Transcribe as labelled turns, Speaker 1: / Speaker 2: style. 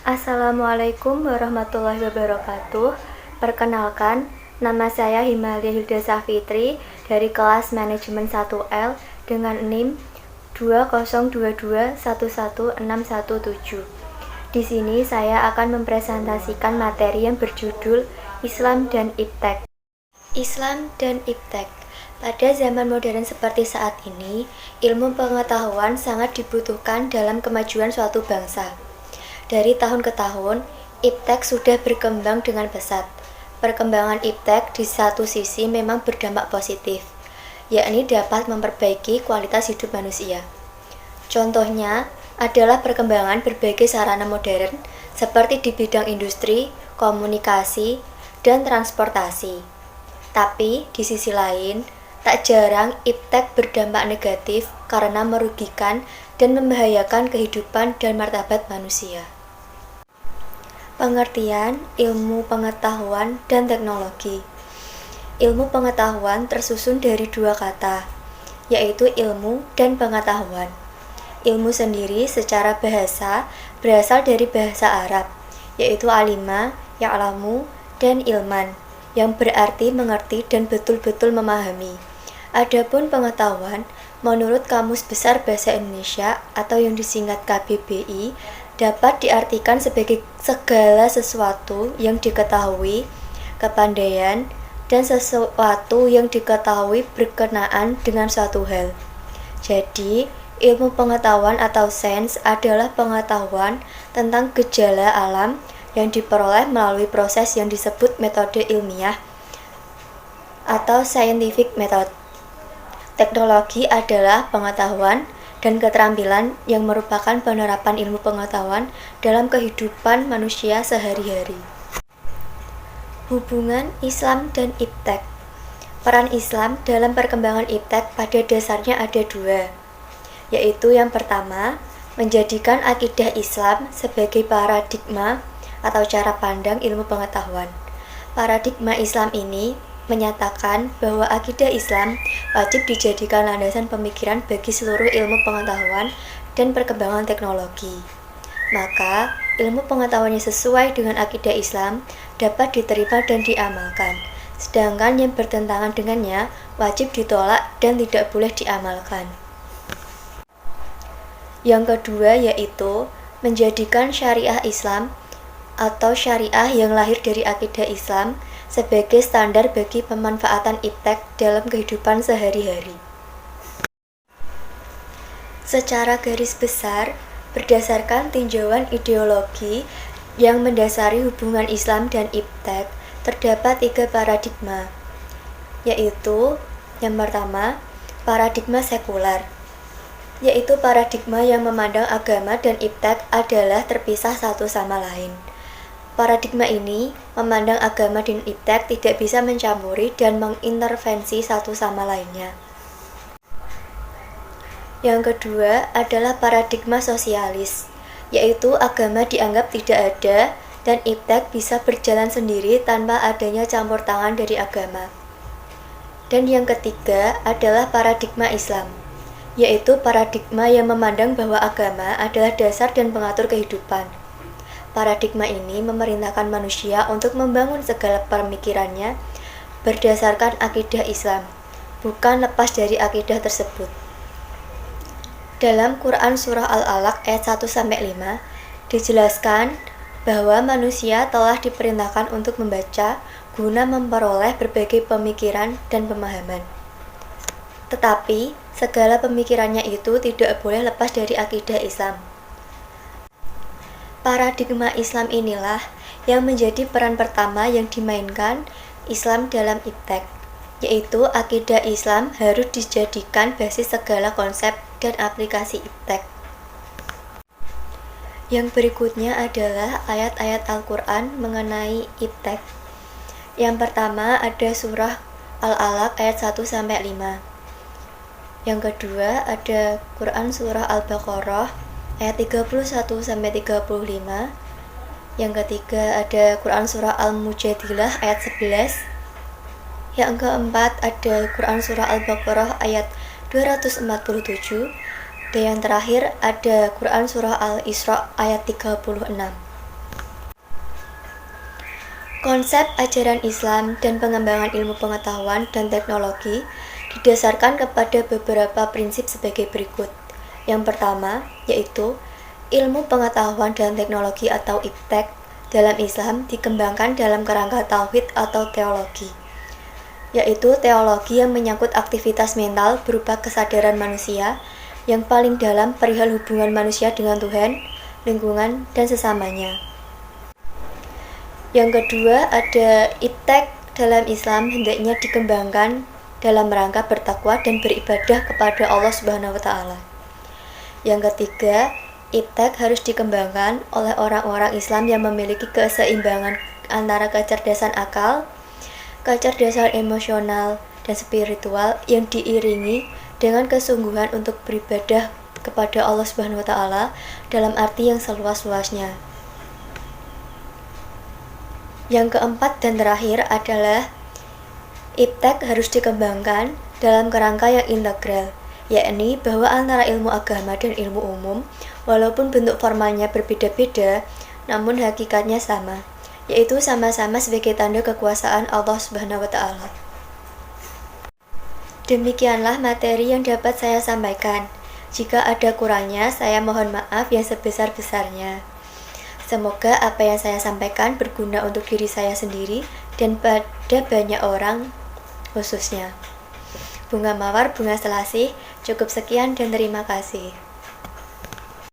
Speaker 1: Assalamualaikum warahmatullahi wabarakatuh. Perkenalkan, nama saya Himalia Hilda Safitri dari kelas Manajemen 1L dengan NIM 2022111617. Di sini saya akan mempresentasikan materi yang berjudul Islam dan Iptek. Islam dan Iptek. Pada zaman modern seperti saat ini, ilmu pengetahuan sangat dibutuhkan dalam kemajuan suatu bangsa. Dari tahun ke tahun, iptek sudah berkembang dengan pesat. Perkembangan iptek di satu sisi memang berdampak positif, yakni dapat memperbaiki kualitas hidup manusia. Contohnya adalah perkembangan berbagai sarana modern seperti di bidang industri, komunikasi, dan transportasi. Tapi di sisi lain, tak jarang iptek berdampak negatif karena merugikan dan membahayakan kehidupan dan martabat manusia. Pengertian ilmu pengetahuan dan teknologi. Ilmu pengetahuan tersusun dari dua kata, yaitu ilmu dan pengetahuan. Ilmu sendiri secara bahasa berasal dari bahasa Arab, yaitu alima, ya'lamu, dan ilman, yang berarti mengerti dan betul-betul memahami. Adapun pengetahuan, menurut Kamus Besar Bahasa Indonesia atau yang disingkat KBBI, dapat diartikan sebagai segala sesuatu yang diketahui, kepandaian, dan sesuatu yang diketahui berkenaan dengan suatu hal. Jadi, ilmu pengetahuan atau sains adalah pengetahuan tentang gejala alam yang diperoleh melalui proses yang disebut metode ilmiah atau scientific method. Teknologi adalah pengetahuan dan keterampilan yang merupakan penerapan ilmu pengetahuan dalam kehidupan manusia sehari-hari. Hubungan Islam dan iptek. Peran Islam dalam perkembangan iptek pada dasarnya ada dua, yaitu yang pertama, menjadikan akidah Islam sebagai paradigma atau cara pandang ilmu pengetahuan. Paradigma Islam ini menyatakan bahwa akidah Islam wajib dijadikan landasan pemikiran bagi seluruh ilmu pengetahuan dan perkembangan teknologi. Maka, ilmu pengetahuannya sesuai dengan akidah Islam dapat diterima dan diamalkan, sedangkan yang bertentangan dengannya wajib ditolak dan tidak boleh diamalkan. Yang kedua yaitu menjadikan syariah Islam atau syariah yang lahir dari akidah Islam sebagai standar bagi pemanfaatan iptek dalam kehidupan sehari-hari. Secara garis besar, berdasarkan tinjauan ideologi yang mendasari hubungan Islam dan iptek, terdapat tiga paradigma, yaitu yang pertama, paradigma sekuler, yaitu paradigma yang memandang agama dan iptek adalah terpisah satu sama lain. Paradigma ini memandang agama dan iptek tidak bisa mencampuri dan mengintervensi satu sama lainnya. Yang kedua adalah paradigma sosialis, yaitu agama dianggap tidak ada dan iptek bisa berjalan sendiri tanpa adanya campur tangan dari agama. Dan yang ketiga adalah paradigma Islam, yaitu paradigma yang memandang bahwa agama adalah dasar dan pengatur kehidupan. Paradigma ini memerintahkan manusia untuk membangun segala pemikirannya berdasarkan akidah Islam, bukan lepas dari akidah tersebut. Dalam Quran Surah Al-Alaq ayat 1-5 dijelaskan bahwa manusia telah diperintahkan untuk membaca guna memperoleh berbagai pemikiran dan pemahaman. Tetapi, segala pemikirannya itu tidak boleh lepas dari akidah Islam. Paradigma Islam inilah yang menjadi peran pertama yang dimainkan Islam dalam iptek, yaitu akidah Islam harus dijadikan basis segala konsep dan aplikasi iptek. Yang berikutnya adalah ayat-ayat Al-Quran mengenai iptek. Yang pertama ada surah Al-Alaq ayat 1-5. Yang kedua ada Quran surah Al-Baqarah ayat 31-35. Yang ketiga ada Quran surah Al-Mujadilah ayat 11. Yang keempat ada Quran surah Al-Baqarah ayat 247. Dan yang terakhir ada Quran surah Al-Isra ayat 36. Konsep ajaran Islam dan pengembangan ilmu pengetahuan dan teknologi didasarkan kepada beberapa prinsip sebagai berikut. Yang pertama, yaitu ilmu pengetahuan dan teknologi atau IPTEK dalam Islam dikembangkan dalam kerangka tauhid atau teologi, yaitu teologi yang menyangkut aktivitas mental berupa kesadaran manusia yang paling dalam perihal hubungan manusia dengan Tuhan, lingkungan, dan sesamanya. Yang kedua, ada IPTEK dalam Islam hendaknya dikembangkan dalam rangka bertakwa dan beribadah kepada Allah Subhanahu wa taala. Yang ketiga, IPTEK harus dikembangkan oleh orang-orang Islam yang memiliki keseimbangan antara kecerdasan akal, kecerdasan emosional, dan spiritual yang diiringi dengan kesungguhan untuk beribadah kepada Allah Subhanahu wa taala dalam arti yang seluas-luasnya. Yang keempat dan terakhir adalah IPTEK harus dikembangkan dalam kerangka yang integral, yakni bahwa antara ilmu agama dan ilmu umum, walaupun bentuk formalnya berbeda-beda, namun hakikatnya sama, yaitu sama-sama sebagai tanda kekuasaan Allah Subhanahu wa taala. Demikianlah materi yang dapat saya sampaikan. Jika ada kurangnya, saya mohon maaf yang sebesar-besarnya. Semoga apa yang saya sampaikan berguna untuk diri saya sendiri dan pada banyak orang khususnya. Bunga Mawar, Bunga Selasih, cukup sekian dan terima kasih.